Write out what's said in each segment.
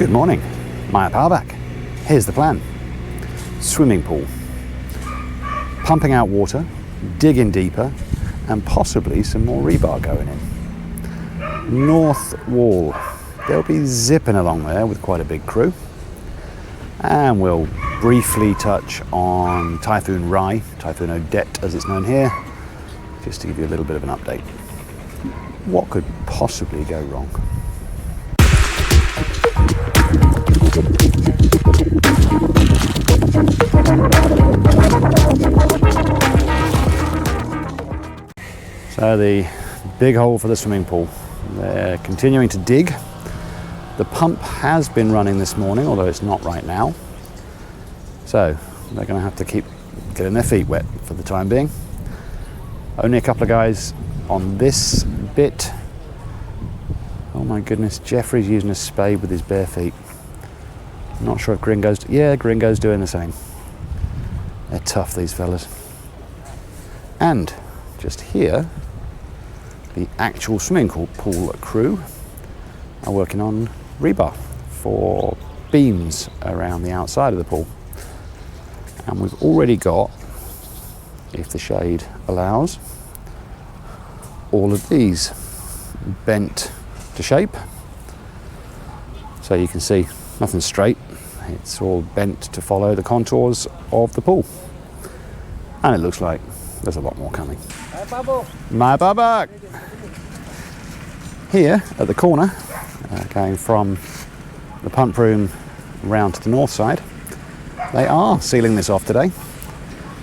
Good morning, Maya Powerback. Here's the plan. Swimming pool. Pumping out water, digging deeper, and possibly some more rebar going in. North wall. They'll be zipping along there with quite a big crew. And we'll briefly touch on Typhoon Rai, Typhoon Odette as it's known here, just to give you a little bit of an update. What could possibly go wrong? So the big hole for the swimming pool. They're continuing to dig. The pump has been running this morning, although it's not right now. So they're going to have to keep getting their feet wet for the time being. Only a couple of guys on this bit. Oh my goodness, Jeffrey's using a spade with his bare feet. I'm not sure if Gringo's doing the same. They're tough, these fellas. And just here, the actual swimming pool crew are working on rebar for beams around the outside of the pool. And we've already got, if the shade allows, all of these bent to shape. So you can see nothing straight. It's all bent to follow the contours of the pool. And it looks like there's a lot more coming. My baba! Here at the corner, going from the pump room round to the north side, they are sealing this off today.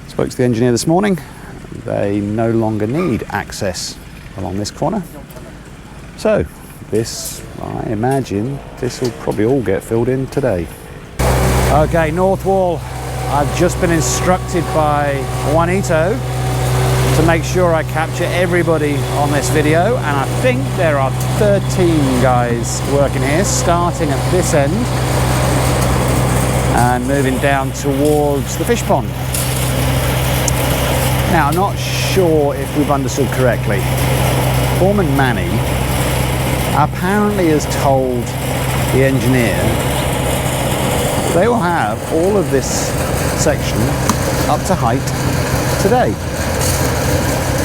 Spoke to the engineer this morning. They no longer need access along this corner. So this, I imagine, this will probably all get filled in today. Okay, north wall. I've just been instructed by Juanito to make sure I capture everybody on this video, and I think there are 13 guys working here, starting at this end and moving down towards the fish pond. Now, I'm not sure if we've understood correctly. Foreman Manny apparently has told the engineer they will have all of this section up to height today.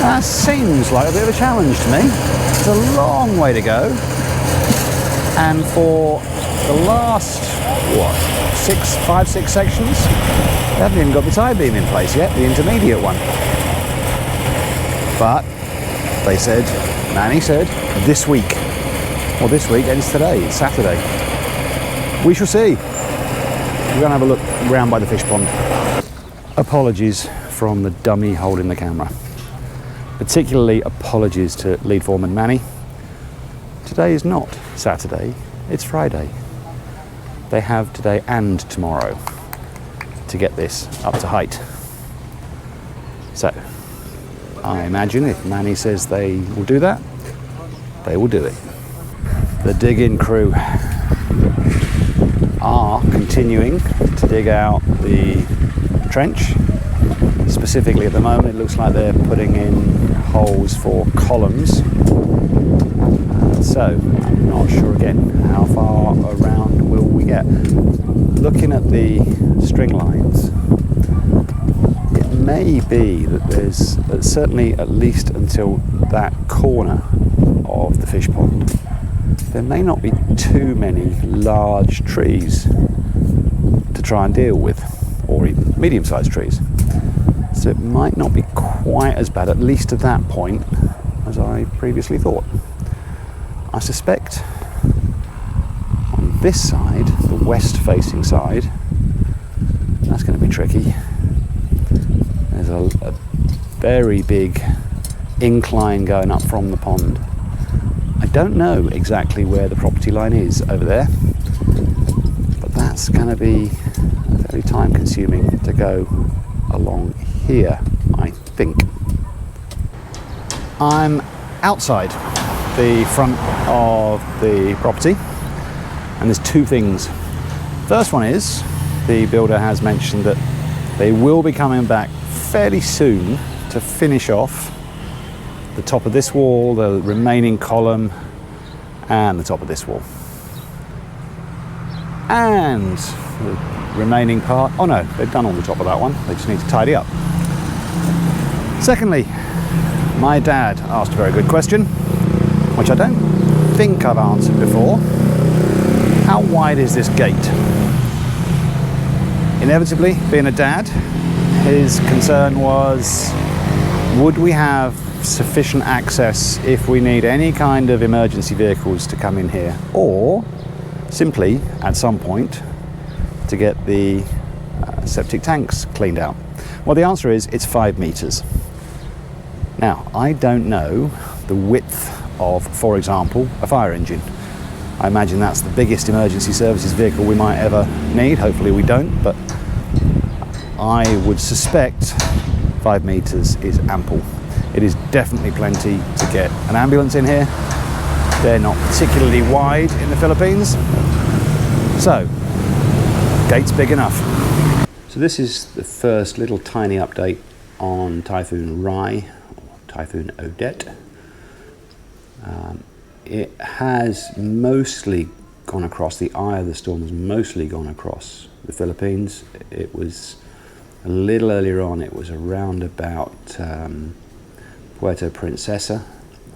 That seems like a bit of a challenge to me. It's a long way to go. And for the last, five, six sections, they haven't even got the tie beam in place yet, the intermediate one. But they said, Manny said, this week. Well, this week ends today, it's Saturday. We shall see. We're going to have a look round by the fish pond. Apologies from the dummy holding the camera. Particularly apologies to lead foreman Manny. Today is not Saturday, it's Friday. They have today and tomorrow to get this up to height. So, I imagine if Manny says they will do that, they will do it. The dig-in crew are continuing to dig out the trench. Specifically at the moment, it looks like they're putting in holes for columns. So, I'm not sure again how far around will we get. Looking at the string lines, it may be that there's certainly at least until that corner of the fish pond, there may not be too many large trees to try and deal with, or even medium-sized trees. So it might not be quite as bad, at least at that point, as I previously thought. I suspect on this side, the west-facing side, that's going to be tricky. There's a very big incline going up from the pond. I don't know exactly where the property line is over there, but that's going to be very time-consuming to go along here, I think. I'm outside the front of the property, and there's two things. First one is, the builder has mentioned that they will be coming back fairly soon to finish off the top of this wall, the remaining column, and the top of this wall. And the remaining part, oh no, they've done all the top of that one, they just need to tidy up. Secondly, my dad asked a very good question, which I don't think I've answered before. How wide is this gate? Inevitably, being a dad, his concern was, would we have sufficient access if we need any kind of emergency vehicles to come in here, or simply at some point to get the septic tanks cleaned out? Well, the answer is it's 5 meters. Now, I don't know the width of, for example, a fire engine. I imagine that's the biggest emergency services vehicle we might ever need. Hopefully we don't, but I would suspect 5 meters is ample. It is definitely plenty to get an ambulance in here. They're not particularly wide in the Philippines. So, gate's big enough. So this is the first little tiny update on Typhoon Rai, or Typhoon Odette. It has mostly gone across, the eye of the storm has mostly gone across the Philippines. It was a little earlier on, it was around about Puerto Princesa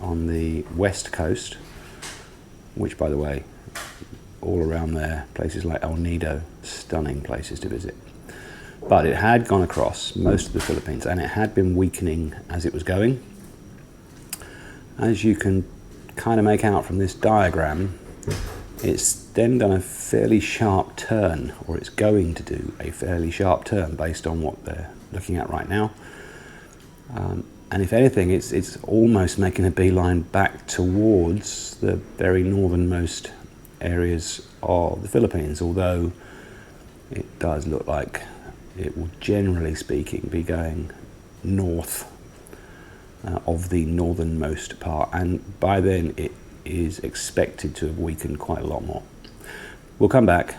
on the west coast, which, by the way, all around there, places like El Nido, stunning places to visit. But it had gone across most of the Philippines, and it had been weakening as it was going. As you can kind of make out from this diagram, it's then done a fairly sharp turn, or it's going to do a fairly sharp turn based on what they're looking at right now. And if anything, it's almost making a beeline back towards the very northernmost areas of the Philippines, although it does look like it will, generally speaking, be going north of the northernmost part, and by then it is expected to have weakened quite a lot more. We'll come back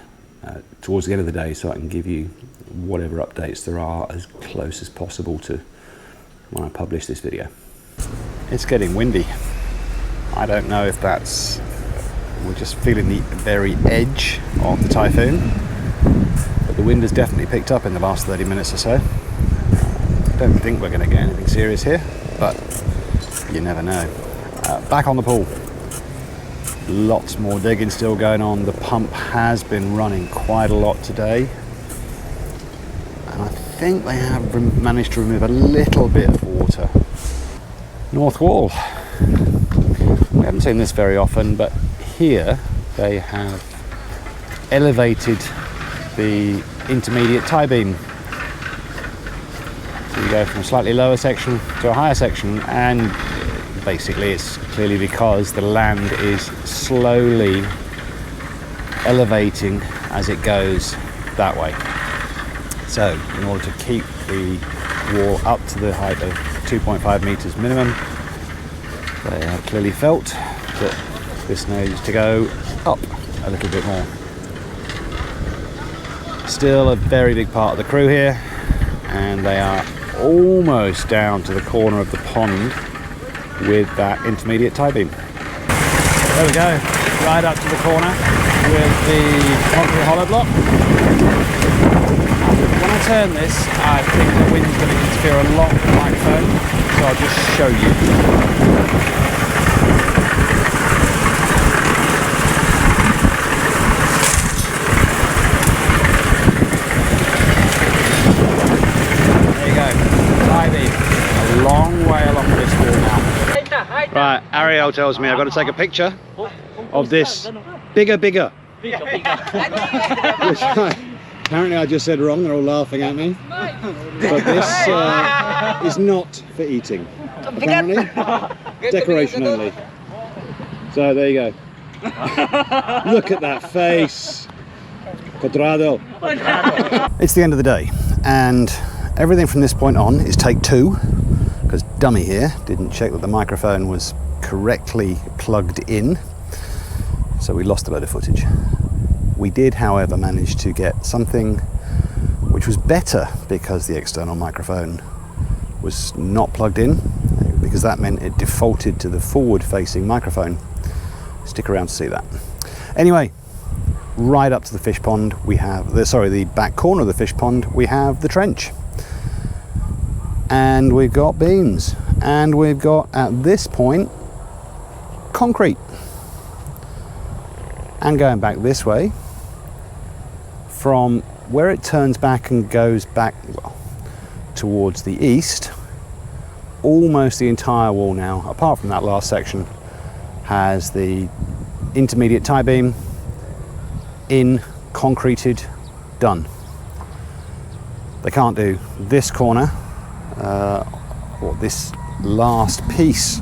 towards the end of the day so I can give you whatever updates there are as close as possible to when I publish this video. It's getting windy. I don't know if that's, we're just feeling the very edge of the typhoon, but the wind has definitely picked up in the last 30 minutes or so. I don't think we're going to get anything serious here, but you never know. Back on the pool. Lots more digging still going on. The pump has been running quite a lot today, and I think they have managed to remove a little bit of water. North wall. We haven't seen this very often, but here they have elevated the intermediate tie beam. So you go from a slightly lower section to a higher section, and basically it's clearly because the land is slowly elevating as it goes that way. So in order to keep the wall up to the height of 2.5 meters minimum, they have clearly felt that this needs to go up a little bit more. Still a very big part of the crew here, and they are almost down to the corner of the pond with that intermediate tie beam. There we go, right up to the corner with the concrete hollow block. When I turn this, I think the wind's going to interfere a lot with the microphone, so I'll just show you. A long way along this wall now. Right, Ariel tells me I've got to take a picture of this bigger. Which apparently I just said wrong, they're all laughing at me. But this is not for eating, apparently. Decoration only. So there you go. Look at that face. Quadrado. It's the end of the day, and everything from this point on is take 2, because dummy here didn't check that the microphone was correctly plugged in, so we lost a load of footage. We did, however, manage to get something which was better because the external microphone was not plugged in, because that meant it defaulted to the forward-facing microphone. Stick around to see that. Anyway, right up to the fish pond, we have the back corner of the fish pond, we have the trench. And we've got beams. And we've got, at this point, concrete. And going back this way, from where it turns back and goes back, well, towards the east, almost the entire wall now, apart from that last section, has the intermediate tie beam in, concreted, done. They can't do this corner or this last piece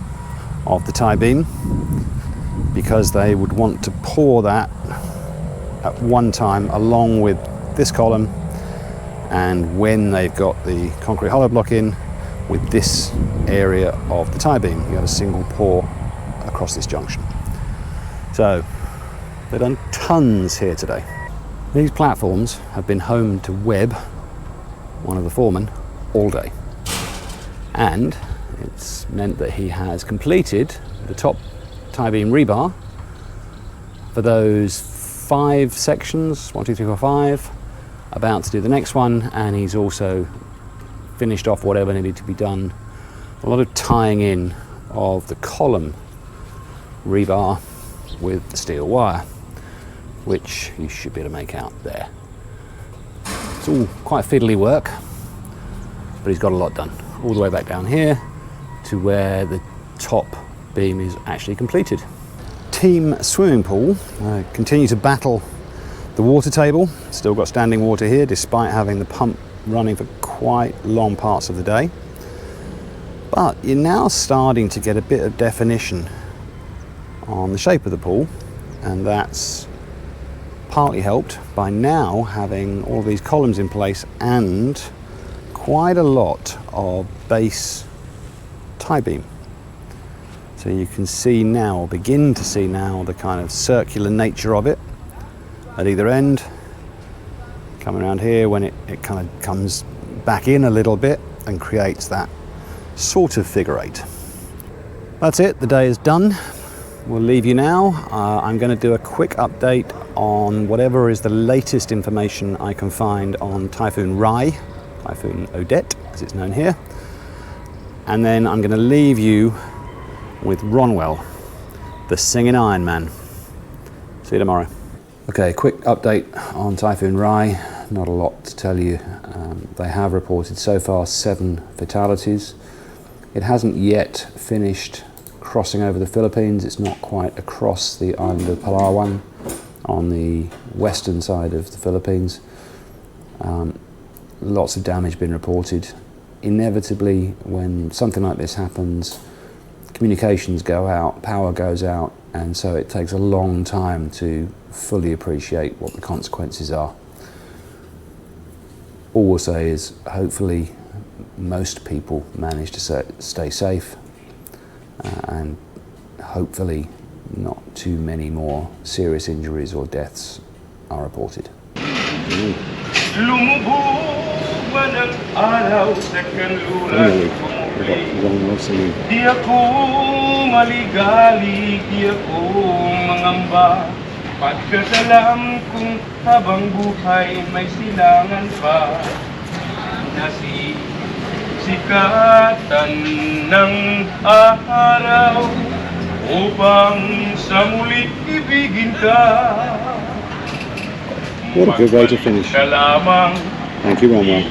of the tie beam because they would want to pour that at one time along with this column, and when they've got the concrete hollow block in with this area of the tie beam, you have a single pour across this junction. So they've done tons here today. These platforms have been home to Webb, one of the foremen, all day, and it's meant that he has completed the top tie beam rebar for those 5 sections, 1, 2, 3, 4, 5, about to do the next one, and he's also finished off whatever needed to be done. A lot of tying in of the column rebar with the steel wire, which you should be able to make out there. It's all quite fiddly work, but he's got a lot done. All the way back down here to where the top beam is actually completed. Team swimming pool continue to battle the water table. Still got standing water here despite having the pump running for quite long parts of the day. But you're now starting to get a bit of definition on the shape of the pool, and that's partly helped by now having all these columns in place and quite a lot of base tie beam. So you can see now, or begin to see now, the kind of circular nature of it at either end. Coming around here when it kind of comes back in a little bit and creates that sort of figure 8. That's it, the day is done. We'll leave you now. I'm going to do a quick update on whatever is the latest information I can find on Typhoon Rai, Typhoon Odette as it's known here. And then I'm going to leave you with Ronwell, the singing Iron Man. See you tomorrow. Okay, quick update on Typhoon Rai. Not a lot to tell you. They have reported so far 7 fatalities. It hasn't yet finished crossing over the Philippines. It's not quite across the island of Palawan on the western side of the Philippines. Lots of damage been reported. Inevitably, when something like this happens, communications go out, power goes out, and so it takes a long time to fully appreciate what the consequences are. All we'll say is hopefully most people manage to stay safe, and hopefully not too many more serious injuries or deaths are reported. Di ako maligali, di ako mangamba, pagkat alam kong habang buhay may silangan pa, nasisikatan ng araw upang sa muli ibigin ka. What a good way to finish. Thank you, Ronwell.